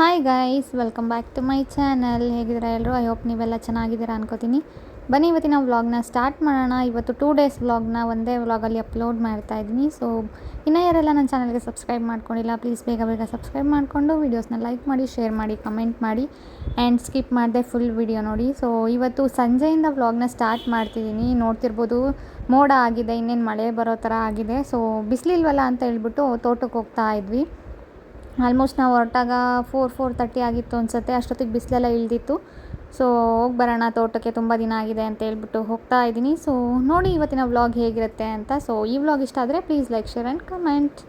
Hi guys, welcome back to my channel. ಹೇಗಿದ್ದೀರಾ ಎಲ್ಲರೂ? I hope ನೀವೆಲ್ಲ ಚೆನ್ನಾಗಿದ್ದೀರಾ ಅನ್ಕೋತೀನಿ. ಬನ್ನಿ ಇವತ್ತಿನ ವ್ಲಾಗ್ನ ಸ್ಟಾರ್ಟ್ ಮಾಡೋಣ. ಇವತ್ತು 2 ಡೇಸ್ ವ್ಲಾಗ್ನ ಒಂದೇ ವ್ಲಾಗಲ್ಲಿ ಅಪ್ಲೋಡ್ ಮಾಡ್ತಾ ಇದ್ದೀನಿ. ಸೊ ಇನ್ನೂ ಯಾರೆಲ್ಲ ನನ್ನ ಚಾನಲ್ಗೆ ಸಬ್ಸ್ಕ್ರೈಬ್ ಮಾಡ್ಕೊಂಡಿಲ್ಲ, ಪ್ಲೀಸ್ ಬೇಗ ಸಬ್ಸ್ಕ್ರೈಬ್ ಮಾಡಿಕೊಂಡು ವೀಡಿಯೋಸ್ನ ಲೈಕ್ ಮಾಡಿ, ಶೇರ್ ಮಾಡಿ, ಕಮೆಂಟ್ ಮಾಡಿ ಆ್ಯಂಡ್ ಸ್ಕಿಪ್ ಮಾಡದೆ ಫುಲ್ ವಿಡಿಯೋ ನೋಡಿ. ಸೊ ಇವತ್ತು ಸಂಜೆಯಿಂದ ವ್ಲಾಗ್ನ ಸ್ಟಾರ್ಟ್ ಮಾಡ್ತಿದ್ದೀನಿ. ನೋಡ್ತಿರ್ಬೋದು, ಮೋಡ ಆಗಿದೆ, ಇನ್ನೇನು ಮಳೆ ಬರೋ ಥರ ಆಗಿದೆ. ಸೊ ಬಿಸಿಲಿಲ್ವಲ್ಲ ಅಂತ ಹೇಳ್ಬಿಟ್ಟು ತೋಟಕ್ಕೆ ಹೋಗ್ತಾ ಇದ್ವಿ. ಆಲ್ಮೋಸ್ಟ್ ನಾವು ಹೊರಟಾಗ 4:30 ಆಗಿತ್ತು ಅನಿಸುತ್ತೆ. ಅಷ್ಟೊತ್ತಿಗೆ ಬಿಸಿಲೆಲ್ಲ ಇಳಿದಿತ್ತು. ಸೊ ಹೋಗಿ ಬರೋಣ ತೋಟಕ್ಕೆ, ತುಂಬ ದಿನ ಆಗಿದೆ ಅಂತ ಹೇಳ್ಬಿಟ್ಟು ಹೋಗ್ತಾ ಇದ್ದೀನಿ. ಸೊ ನೋಡಿ ಇವತ್ತಿನ ವ್ಲಾಗ್ ಹೇಗಿರುತ್ತೆ ಅಂತ. ಸೊ ಈ ವ್ಲಾಗ್ ಇಷ್ಟ ಆದರೆ please like, share and comment.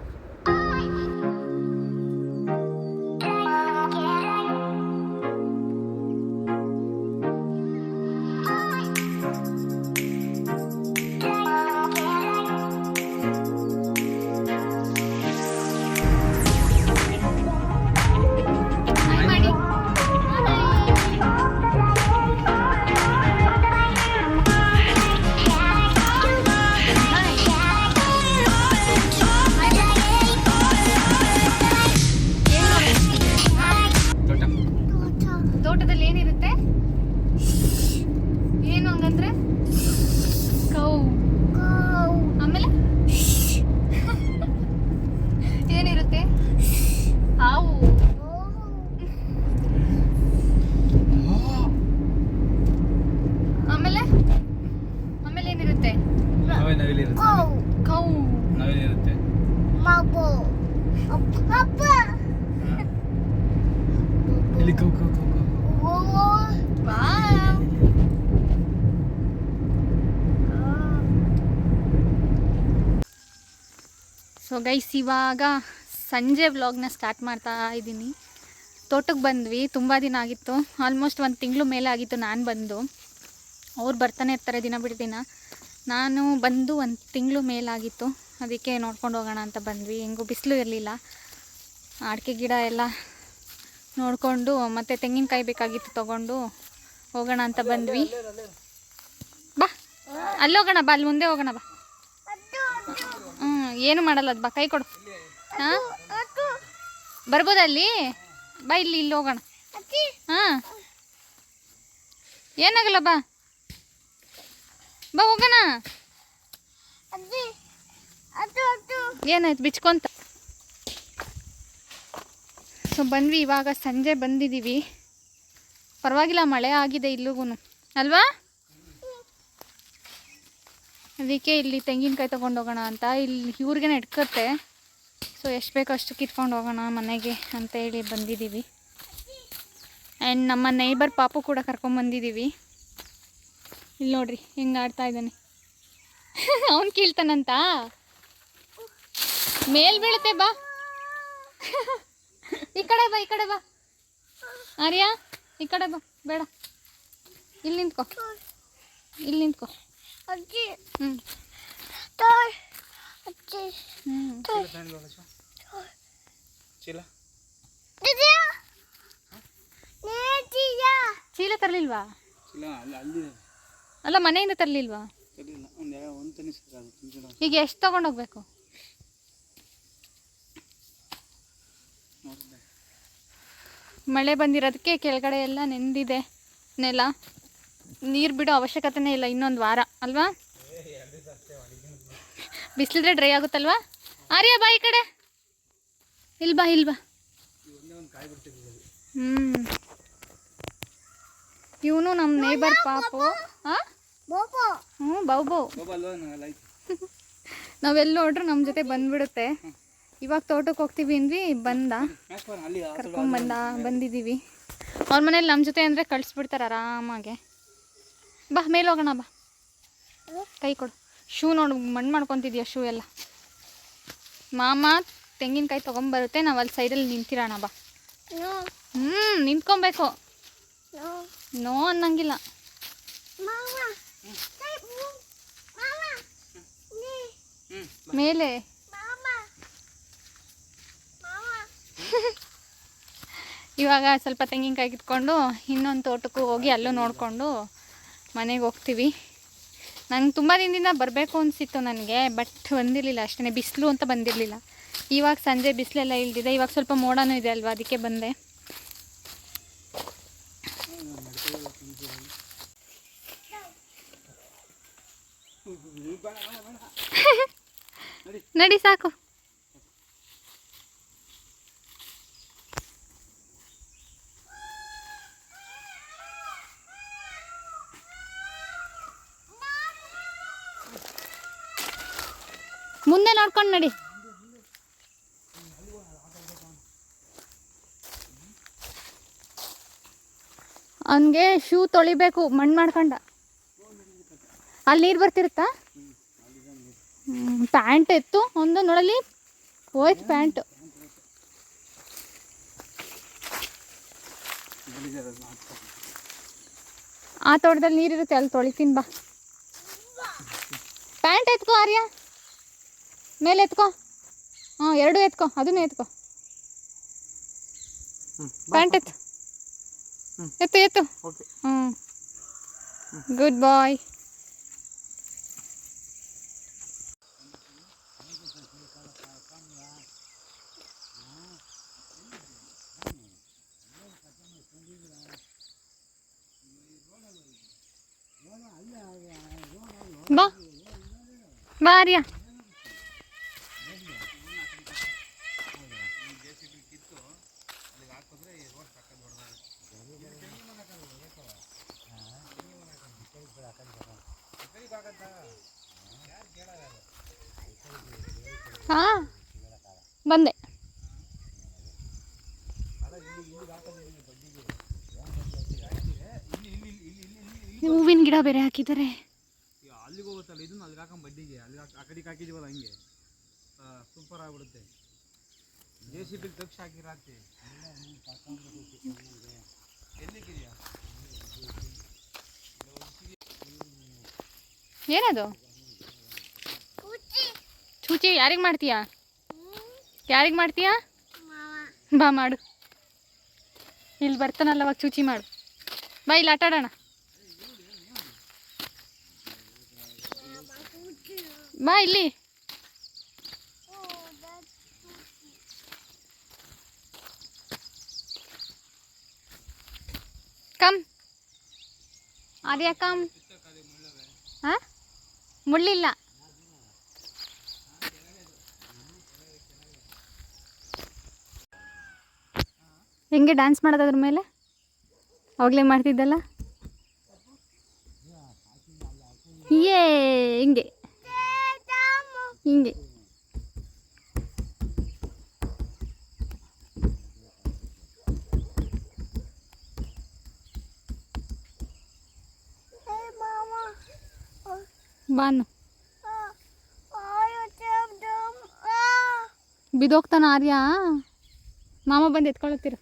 ತೋಟದಲ್ಲಿ ಏನಿರುತ್ತೆ? ಏನು ಹಂಗಂದ್ರೆ ಕೌ. ಆಮೇಲೆ ಏನಿರುತ್ತೆ? ಹಾವು. ಆಮೇಲೆ ಆಮೇಲೆ ಏನಿರುತ್ತೆ? ಕೌ. ಸೊ ಗೈಸ್, ಇವಾಗ ಸಂಜೆ ವ್ಲಾಗ್ನ ಸ್ಟಾರ್ಟ್ ಮಾಡ್ತಾ ಇದ್ದೀನಿ. ತೋಟಕ್ಕೆ ಬಂದ್ವಿ, ತುಂಬ ದಿನ ಆಗಿತ್ತು. ಆಲ್ಮೋಸ್ಟ್ 1 ತಿಂಗಳು ಮೇಲೆ ಆಗಿತ್ತು ನಾನು ಬಂದು. ಅವ್ರು ಬರ್ತಾನೆ ಇರ್ತಾರೆ ದಿನ ಬಿಟ್ಟು ದಿನ. ನಾನು ಬಂದು 1 ತಿಂಗಳು ಮೇಲಾಗಿತ್ತು. ಅದಕ್ಕೆ ನೋಡ್ಕೊಂಡು ಹೋಗೋಣ ಅಂತ ಬಂದ್ವಿ. ಹೆಂಗೂ ಬಿಸಿಲು ಇರಲಿಲ್ಲ. ಅಡಿಕೆ ಗಿಡ ಎಲ್ಲ ನೋಡಿಕೊಂಡು ಮತ್ತು ತೆಂಗಿನಕಾಯಿ ಬೇಕಾಗಿತ್ತು, ತೊಗೊಂಡು ಹೋಗೋಣ ಅಂತ ಬಂದ್ವಿ. ಬಾ, ಅಲ್ಲಿ ಹೋಗೋಣ ಬಾ, ಅಲ್ಲಿ ಮುಂದೆ ಹೋಗೋಣ ಬಾ. ಏನು ಮಾಡಲ್ಲ ಅದು, ಬಾ ಕೈ ಕೊಡು. ಹಾಂ, ಬರ್ಬೋದಲ್ಲಿ? ಬಾ, ಇಲ್ಲಿ ಹೋಗೋಣ. ಹಾಂ, ಏನಾಗಲ್ಲ, ಬಾ ಬಾ ಹೋಗೋಣ. ಏನಾಯ್ತು ಬಿಚ್ಕೊಂತ? ಸೊ ಬಂದ್ವಿ, ಇವಾಗ ಸಂಜೆ ಬಂದಿದ್ದೀವಿ. ಪರವಾಗಿಲ್ಲ, ಮಳೆ ಆಗಿದೆ ಇಲ್ಲಿಗೂ ಅಲ್ವಾ? ಅದಕ್ಕೆ ಇಲ್ಲಿ ತೆಂಗಿನಕಾಯಿ ತೊಗೊಂಡು ಹೋಗೋಣ ಅಂತ. ಇಲ್ಲಿ ಇವ್ರಿಗೆ ಇಟ್ಕತ್ತೆ. ಸೊ ಎಷ್ಟು ಬೇಕೋ ಅಷ್ಟು ಕಿತ್ಕೊಂಡು ಹೋಗೋಣ ಮನೆಗೆ ಅಂತ ಹೇಳಿ ಬಂದಿದ್ದೀವಿ. ಆ್ಯಂಡ್ ನಮ್ಮ ನೈಬರ್ ಪಾಪು ಕೂಡ ಕರ್ಕೊಂಬಂದಿದ್ದೀವಿ. ಇಲ್ಲಿ ನೋಡ್ರಿ ಹೆಂಗೆ ಆಡ್ತಾ ಇದ್ದಾನೆ. ಅವನು ಕೀಳ್ತಾನಂತ. ಮೇಲ್ ಬೀಳುತ್ತೆ, ಬಾ ಈ ಕಡೆ ಬಾ, ಈ ಕಡೆ ಬಾ. ಆರ್ಯ, ಈ ಕಡೆ ಬಾ. ಬೇಡ, ಇಲ್ಲಿ ನಿಂತ್ಕೋ, ಇಲ್ಲಿ ನಿಂತ್ಕೋ. ಚೀಲ ತರಲಿಲ್ವಾ? ಅಲ್ಲ, ಮನೆಯಿಂದ ತರಲಿಲ್ವಾ? ಈಗ ಎಷ್ಟು ತಗೊಂಡೋಗ್ಬೇಕು? ಮಳೆ ಬಂದಿರೋದಕ್ಕೆ ಕೆಳಗಡೆ ಎಲ್ಲ ನೆಂದಿದೆ ನೆಲ. ನೀರು ಬಿಡೋ ಅವಶ್ಯಕತೆನೇ ಇಲ್ಲ ಇನ್ನೊಂದು ವಾರ ಅಲ್ವಾ? ಬಿಸಿಲಿದ್ರೆ ಡ್ರೈ ಆಗುತ್ತಲ್ವಾ? ಆರ್ಯ, ಬಾ ಈ ಕಡೆ. ಇಲ್ಲಿ ಬಾ, ಇಲ್ಲಿ ಬಾ. ಇವನು ನಮ್ಮ ನೇಬರ್ ಪಾಪು. ಬಾಬು ನಾವೆಲ್ಲ ನೋಡ್ರು ನಮ್ಮ ಜೊತೆ ಬಂದ್ಬಿಡುತ್ತೆ. ಇವಾಗ ತೋಟಕ್ಕೆ ಹೋಗ್ತೀವಿ ಅಂದ್ವಿ, ಬಂದಿದ್ದೀವಿ. ಅವ್ರ ಮನೇಲಿ ನಮ್ಮ ಜೊತೆ ಅಂದರೆ ಕಳಿಸ್ಬಿಡ್ತಾರೆ ಆರಾಮಾಗೆ. ಬಾ, ಮೇಲೆ ಹೋಗೋಣ ಬಾ. ಕೈ ಕೊಡು. ಶೂ ನೋಡು, ಮಣ್ಣು ಮಾಡ್ಕೊತಿದ್ಯಾ ಶೂ ಎಲ್ಲ. ಮಾಮ ತೆಂಗಿನಕಾಯಿ ತೊಗೊಂಬರುತ್ತೆ, ನಾವು ಅಲ್ಲಿ ಸೈಡಲ್ಲಿ ನಿಂತಿರೋಣ ಬಾ. ನಿಂತ್ಕೊಬೇಕು. ನೋ ಅನ್ನಂಗಿಲ್ಲ. ಮೇಲೆ ಇವಾಗ ಸ್ವಲ್ಪ ತೆಂಗಿನಕಾಯಿ ಕಿತ್ಕೊಂಡು ಇನ್ನೊಂದು ತೋಟಕ್ಕೂ ಹೋಗಿ ಅಲ್ಲೂ ನೋಡಿಕೊಂಡು ಮನೆಗೆ ಹೋಗ್ತೀವಿ. ನಂಗೆ ತುಂಬ ದಿನದಿಂದ ಬರಬೇಕು ಅನಿಸಿತ್ತು ನನಗೆ, ಬಟ್ ಬಂದಿರಲಿಲ್ಲ ಅಷ್ಟೇ. ಬಿಸಿಲು ಅಂತ ಬಂದಿರಲಿಲ್ಲ. ಇವಾಗ ಸಂಜೆ ಬಿಸಿಲೆಲ್ಲ ಇಳಿದಿದೆ. ಇವಾಗ ಸ್ವಲ್ಪ ಮೋಡನೂ ಇದೆ ಅಲ್ವಾ, ಅದಕ್ಕೆ ಬಂದೆ. ನಡಿ ಸಾಕು. ಮುಂದೆ ನೋಡ್ಕೊಂಡು ನಡಿ. ಅವನಿಗೆ ಶೂ ತೊಳಿಬೇಕು, ಮಣ್ಣು ಮಾಡ್ಕೊಂಡ. ಅಲ್ಲಿ ನೀರು ಬರ್ತಿರುತ್ತಾ? ಪ್ಯಾಂಟ್ ಎತ್ತು ಒಂದು ನೋಡಲಿ, ಹೋಯ್ತು ಪ್ಯಾಂಟು. ಆ ತೋಟದಲ್ಲಿ ನೀರಿರುತ್ತೆ, ಅಲ್ಲಿ ತೊಳಿತೀನಿ ಬಾ. ಪ್ಯಾಂಟ್ ಎತ್ಕೋ ಆರ್ಯ, ಮೇಲೆ ಎತ್ಕೋ. ಹಾಂ, ಎರಡು ಎತ್ಕೋ, ಅದನ್ನು ಎತ್ಕೋ. ಪ್ಯಾಂಟ್ ಎತ್ತು, ಎತ್ತು ಎತ್ತು. ಹ್ಞೂ, ಗುಡ್ ಬಾಯ್. ಬಾ ಬಾ ಆರ್ಯ. ಹಾಂ, ಬಂದೆ. ಹೂವಿನ ಗಿಡ ಬೇರೆ ಹಾಕಿದ್ದಾರೆ. ಅಲ್ಲಿಗೆ ಹೋಗುತ್ತಲ್ಲ, ಇದನ್ನ ಅಲ್ಲಿಗೆ ಹಾಕಂಬ ಬಡ್ಡಿಗೆ, ಅಲ್ಲಿ ಆ ಕಡೆಗೆ ಹಾಕಿದೀವಲ್ಲ, ಹಂಗೆ ಸೂಪರ್ ಆಗ್ಬಿಡುತ್ತೆ. JCB ತಕ್ಷ ಹಾಕಿರಾತಿ. ಎಲ್ಲಿಗಿದೆಯಾ? ಏನದು? ಚೂಚಿ ಯಾರಿಗೆ ಮಾಡ್ತೀಯಾ? ಯಾರಿಗೆ ಮಾಡ್ತೀಯಾ? ಬಾ ಮಾಡು. ಇಲ್ಲಿ ಬರ್ತಾನಲ್ಲ ಅವಾಗ ಚೂಚಿ ಮಾಡು. ಬಾ, ಇಲ್ಲಿ ಆಟ ಆಡೋಣ. ಬಾ ಇಲ್ಲಿ. ಕಮ್ ಆರ್ಯ, ಕಮ್. ಹಾಂ, ಮುಳ್ಳಿಲ್ಲ. ಹೆಂಗೆ ಡ್ಯಾನ್ಸ್ ಮಾಡೋದು ಅದ್ರ ಮೇಲೆ? ಅವಾಗಲೇ ಮಾಡ್ತಿದ್ದಲ್ಲ. ಏ ಹಿಂಗೆ ಹಿಂಗೆ. ಬಾನು ಬಿದೋಗ್ತಾನ ಆರ್ಯ. ಮಾಮ ಬಂದು ಎತ್ಕೊಳತ್ತೀರ.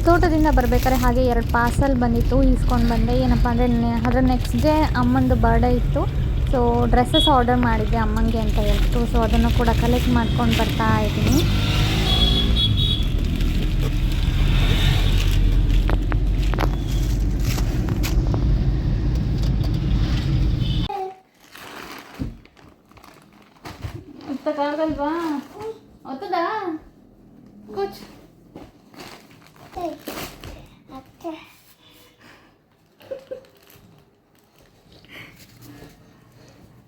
ತೋಟದಿಂದ ಬರ್ಬೇಕಾದ್ರೆ ಹಾಗೆ 2 ಪಾರ್ಸಲ್ ಬಂದಿತ್ತು, ಈಸ್ಕೊಂಡು ಬಂದೆ. ಏನಪ್ಪ ಅಂದರೆ ಅದರ ನೆಕ್ಸ್ಟ್ ಡೇ ಅಮ್ಮಂದು ಬರ್ಡೇ ಇತ್ತು. ಸೊ ಡ್ರೆಸ್ಸಸ್ ಆರ್ಡರ್ ಮಾಡಿದ್ದೆ ಅಮ್ಮಂಗೆ ಅಂತ ಹೇಳ್ತು. ಸೊ ಅದನ್ನು ಕೂಡ ಕಲೆಕ್ಟ್ ಮಾಡ್ಕೊಂಡು ಬರ್ತಾ ಇದ್ದೀನಿ. ಆಗಲ್ವಾ? ಒತ್ತದಾ ಕೂಚ್.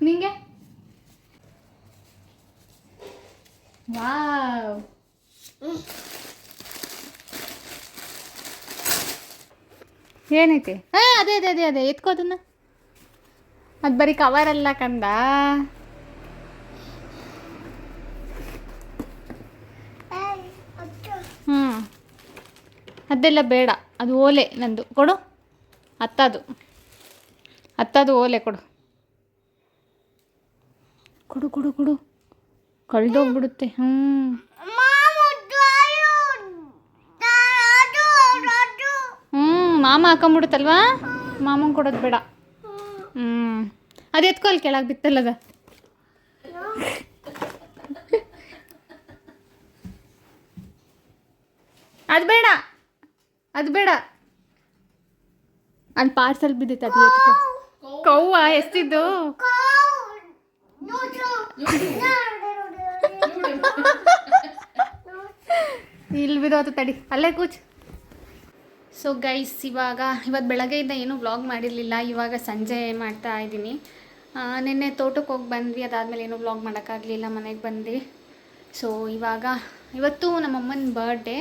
ನಿಂಗೆ ವಾವ್, ಏನೈತೆ? ಅದೇ ಅದೇ ಅದೇ ಅದೇ ಎತ್ಕೋ ಅದನ್ನ. ಅದು ಬರೀ ಕವರಲ್ಲ ಕಂದ. ಅದೆಲ್ಲ ಬೇಡ, ಅದು ಓಲೆ ನಂದು. ಕೊಡು, ಹತ್ತದು ಓಲೆ ಕೊಡು. ಕೊಡು ಕೊಡು ಕೊಡು, ಕಳೆದೋಗ್ಬಿಡುತ್ತೆ. ಮಾಮ ಹಾಕೊಂಬಿಡುತ್ತಲ್ವಾ? ಮಾಮಂಗೆ ಕೊಡೋದು ಬೇಡ. ಅದು ಎತ್ಕೊ, ಅಲ್ಲಿ ಕೆಳಗೆ ಬಿತ್ತಲ್ಲದ. ಅದು ಬೇಡ, ಅದು ಬೇಡ. ಅಲ್ಲಿ ಪಾರ್ಸಲ್ ಬಿದ್ದಿತ್ತು, ಅದು ಎತ್ಕೊ. ಕೌವ ಎಷ್ಟಿದ್ದು? ಇಲ್ಲಿ ಬಿದ್ದೋತು, ತಡಿ, ಅಲ್ಲೇ ಕೂಚ್. ಸೊ ಗೈಸ್ ಇವತ್ತು ಬೆಳಗ್ಗೆಯಿಂದ ಏನೂ ವ್ಲಾಗ್ ಮಾಡಿರಲಿಲ್ಲ. ಇವಾಗ ಸಂಜೆ ಮಾಡ್ತಾ ಇದ್ದೀನಿ. ನಿನ್ನೆ ತೋಟಕ್ಕೆ ಹೋಗಿ ಬಂದ್ವಿ, ಅದಾದಮೇಲೆ ಏನೂ ವ್ಲಾಗ್ ಮಾಡೋಕ್ಕಾಗಲಿಲ್ಲ, ಮನೆಗೆ ಬಂದ್ವಿ. ಸೊ ಇವತ್ತು ನಮ್ಮಮ್ಮನ ಬರ್ಡೇ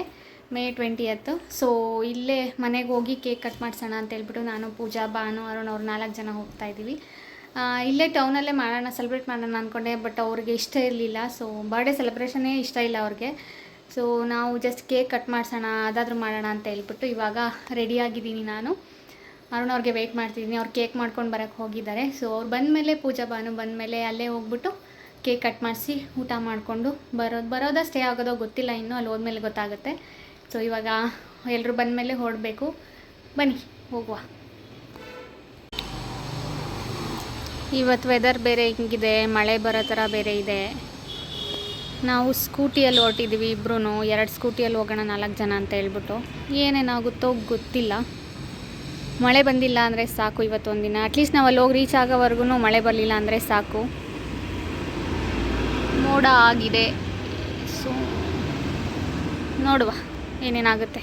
May 20th. ಸೊ ಇಲ್ಲೇ ಮನೆಗೆ ಹೋಗಿ ಕೇಕ್ ಕಟ್ ಮಾಡಿಸೋಣ ಅಂತ ಹೇಳ್ಬಿಟ್ಟು ನಾನು, ಪೂಜಾ, ಭಾನು, ಅರುಣ್ ಅವ್ರು 4 ಜನ ಹೋಗ್ತಾಯಿದ್ದೀವಿ. ಇಲ್ಲೇ ಟೌನಲ್ಲೇ ಸೆಲೆಬ್ರೇಟ್ ಮಾಡೋಣ ಅಂದ್ಕೊಂಡೆ, ಬಟ್ ಅವ್ರಿಗೆ ಇಷ್ಟ ಇರಲಿಲ್ಲ. ಸೊ ಬರ್ಡೇ ಸೆಲೆಬ್ರೇಷನ್ನೇ ಇಷ್ಟ ಇಲ್ಲ ಅವ್ರಿಗೆ. ಸೊ ನಾವು ಜಸ್ಟ್ ಕೇಕ್ ಕಟ್ ಮಾಡಿಸೋಣ, ಅದಾದರೂ ಮಾಡೋಣ ಅಂತ ಹೇಳ್ಬಿಟ್ಟು ಇವಾಗ ರೆಡಿಯಾಗಿದ್ದೀನಿ ನಾನು. ಅರುಣ್ ಅವ್ರಿಗೆ ವೆಯ್ಟ್ ಮಾಡ್ತಿದ್ದೀನಿ. ಅವ್ರು ಕೇಕ್ ಮಾಡ್ಕೊಂಡು ಬರೋಕ್ಕೆ ಹೋಗಿದ್ದಾರೆ. ಸೊ ಅವ್ರು ಬಂದಮೇಲೆ, ಪೂಜಾ, ಭಾನು ಬಂದಮೇಲೆ ಅಲ್ಲೇ ಹೋಗ್ಬಿಟ್ಟು ಕೇಕ್ ಕಟ್ ಮಾಡಿಸಿ ಊಟ ಮಾಡಿಕೊಂಡು ಬರೋದಾ ಸ್ಟೇ ಆಗೋದೋ ಗೊತ್ತಿಲ್ಲ, ಇನ್ನೂ ಅಲ್ಲಿ ಹೋದ್ಮೇಲೆ ಗೊತ್ತಾಗುತ್ತೆ. ಸೊ ಇವಾಗ ಎಲ್ಲರೂ ಬಂದಮೇಲೆ ಹೊರಡಬೇಕು. ಬನ್ನಿ ಹೋಗುವ. ಇವತ್ತು ವೆದರ್ ಬೇರೆ ಹಿಂಗಿದೆ, ಮಳೆ ಬರೋ ಥರ ಬೇರೆ ಇದೆ. ನಾವು ಸ್ಕೂಟಿಯಲ್ಲಿ ಹೊರಟಿದ್ದೀವಿ ಇಬ್ಬರೂ, 2 ಸ್ಕೂಟಿಯಲ್ಲಿ ಹೋಗೋಣ 4 ಜನ ಅಂತ ಹೇಳ್ಬಿಟ್ಟು. ಏನೇನಾಗುತ್ತೋ ಗೊತ್ತಿಲ್ಲ. ಮಳೆ ಬಂದಿಲ್ಲ ಅಂದರೆ ಸಾಕು ಇವತ್ತೊಂದು ದಿನ. ಅಟ್ಲೀಸ್ಟ್ ನಾವು ಅಲ್ಲಿ ಹೋಗಿ ರೀಚ್ ಆಗೋವರೆಗೂ ಮಳೆ ಬರಲಿಲ್ಲ ಅಂದರೆ ಸಾಕು. ಮೋಡ ಆಗಿದೆ. ಸೊ ನೋಡುವ ಏನೇನಾಗುತ್ತೆ.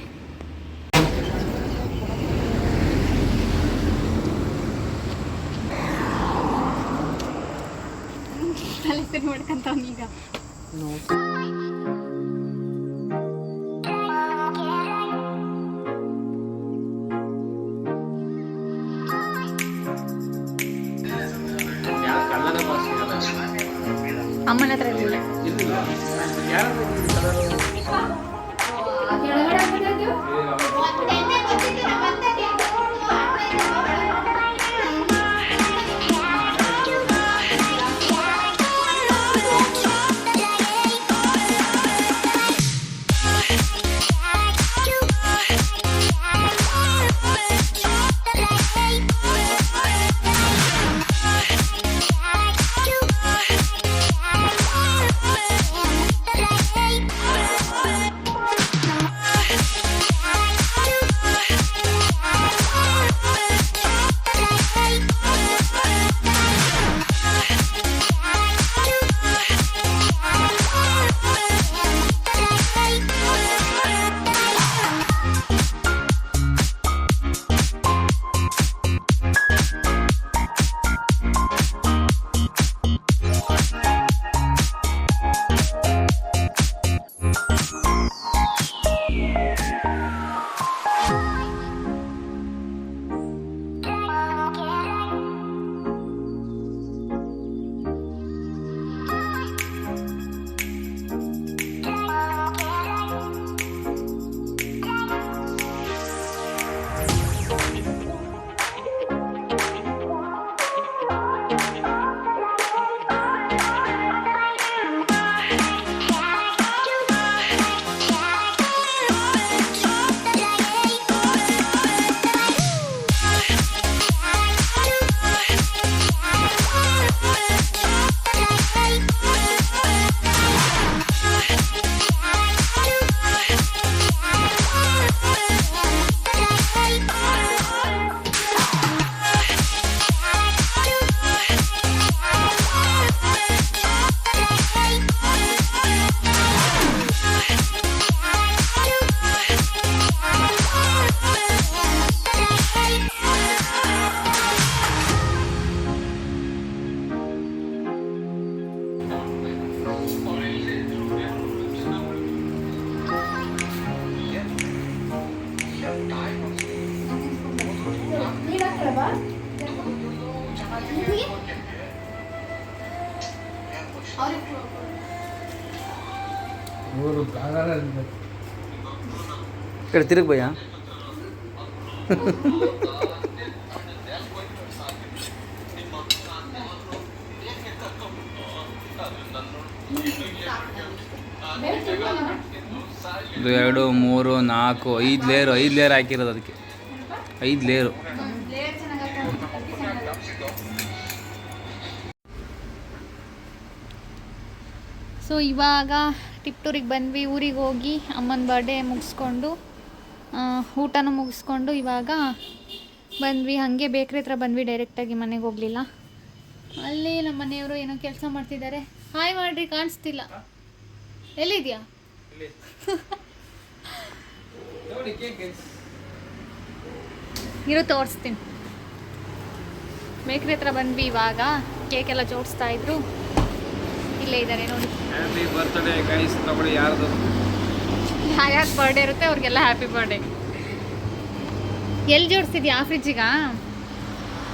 ಮಾಡ್ಕೊಂತವನೀಗ ಅಮ್ಮನ ಹತ್ರ ಇರಲಿಲ್ಲ. ఇక్కడ తిరుగు భయ్యా. ಇದು 2 3 4 5 ಲೇಯರ್ ಹಾಕಿರೋದು. ಅದಕ್ಕೆ 5 ಲೇಯರು. ಸೊ ಇವಾಗ ಟಿಪ್ಟೂರಿಗೆ ಬಂದ್ವಿ. ಊರಿಗೆ ಹೋಗಿ ಅಮ್ಮನ ಬರ್ಡೇ ಮುಗಿಸ್ಕೊಂಡು ಊಟನೂ ಮುಗಿಸ್ಕೊಂಡು ಇವಾಗ ಬಂದ್ವಿ. ಹಾಗೆ ಬೇಕ್ರಿ ಹತ್ರ ಬಂದ್ವಿ, ಡೈರೆಕ್ಟಾಗಿ ಮನೆಗೆ ಹೋಗಲಿಲ್ಲ. ಅಲ್ಲಿ ನಮ್ಮ ಮನೆಯವರು ಏನೋ ಕೆಲಸ ಮಾಡ್ತಿದ್ದಾರೆ. ಹಾಯ್ ಮಾಡ್ರಿ, ಕಾಣಿಸ್ತಿಲ್ಲ. ಎಲ್ಲಿದ್ಯಾ? ಇರು ತೋರಿಸ್ತೀನಿ. ಬೇಕ್ರಿ ಹತ್ರ ಬಂದ್ವಿ ಇವಾಗ. ಕೇಕ್ ಎಲ್ಲ ಜೋಡಿಸ್ತಾ ಇದ್ರು. ಇಲ್ಲೇ ಇದ್ದಾರೆ ನೋಡಿ. Happy birthday guys. ತಗೊಳ್ಳಿ ಯಾರ್ದು ಯಾರ್ಯಾರು ಬರ್ಡೇ ಇರುತ್ತೆ ಅವ್ರಿಗೆಲ್ಲ ಹ್ಯಾಪಿ ಬರ್ಡೇ. ಎಲ್ಲಿ ಜೋಡಿಸ್ತಿದ್ಯಾ? ಆ ಫ್ರಿಜ್ಜಿಗ?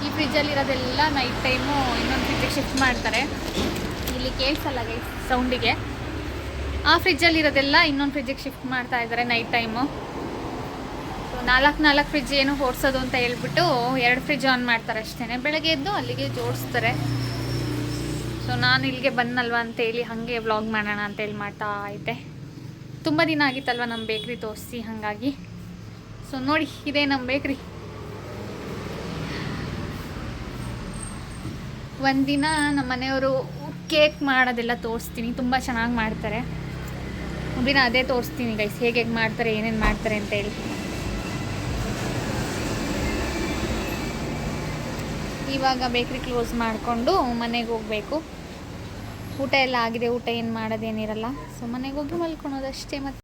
ಈ ಫ್ರಿಜ್ಜಲ್ಲಿರೋದೆಲ್ಲ ನೈಟ್ ಟೈಮು ಇನ್ನೊಂದು ಫ್ರಿಜ್ಜಿಗೆ ಶಿಫ್ಟ್ ಮಾಡ್ತಾರೆ. ಇಲ್ಲಿ ಕೇಳಿಸಲ್ಲ ಗೈಸ್ ಸೌಂಡಿಗೆ. ಆ ಫ್ರಿಜ್ಜಲ್ಲಿರೋದೆಲ್ಲ ಇನ್ನೊಂದು ಫ್ರಿಜ್ಜಿಗೆ ಶಿಫ್ಟ್ ಮಾಡ್ತಾ ಇದ್ದಾರೆ ನೈಟ್ ಟೈಮು. ಸೊ 4 ಫ್ರಿಜ್ ಏನು ಹೊಡ್ಸೋದು ಅಂತ ಹೇಳ್ಬಿಟ್ಟು 2 ಫ್ರಿಜ್ ಆನ್ ಮಾಡ್ತಾರೆ ಅಷ್ಟೇ. ಬೆಳಗ್ಗೆ ಎದ್ದು ಅಲ್ಲಿಗೆ ಜೋಡಿಸ್ತಾರೆ. ಸೊ ನಾನು ಇಲ್ಲಿಗೆ ಬಂದಲ್ವ ಅಂತೇಳಿ ಹಾಗೆ ವ್ಲಾಗ್ ಮಾಡೋಣ ಅಂತೇಳಿ ಮಾಡ್ತಾ ಇದ್ದೆ. ತುಂಬ ದಿನ ಆಗಿತ್ತಲ್ವ ನಮ್ಮ ಬೇಕ್ರಿ ತೋರಿಸಿ, ಹಾಗಾಗಿ. ಸೊ ನೋಡಿ, ಇದೇ ನಮ್ಮ ಬೇಕ್ರಿ. ಒಂದಿನ ನಮ್ಮ ಮನೆಯವರು ಕೇಕ್ ಮಾಡೋದೆಲ್ಲ ತೋರಿಸ್ತೀನಿ, ತುಂಬ ಚೆನ್ನಾಗಿ ಮಾಡ್ತಾರೆ. ಒಂದಿನ ಅದೇ ತೋರಿಸ್ತೀನಿ ಗೈಸ್, ಹೇಗೆ ಮಾಡ್ತಾರೆ, ಏನೇನು ಮಾಡ್ತಾರೆ ಅಂತೇಳಿ. ಇವಾಗ ಬೇಕ್ರಿ ಕ್ಲೋಸ್ ಮಾಡಿಕೊಂಡು ಮನೆಗೆ ಹೋಗಬೇಕು. ಊಟ ಎಲ್ಲ ಆಗಿದೆ, ಊಟ ಏನು ಮಾಡೋದೇನಿರಲ್ಲ. ಸೊ ಮನೆಗೆ ಹೋಗಿ ಮಲ್ಕೊಳೋದಷ್ಟೇ. ಮತ್ತು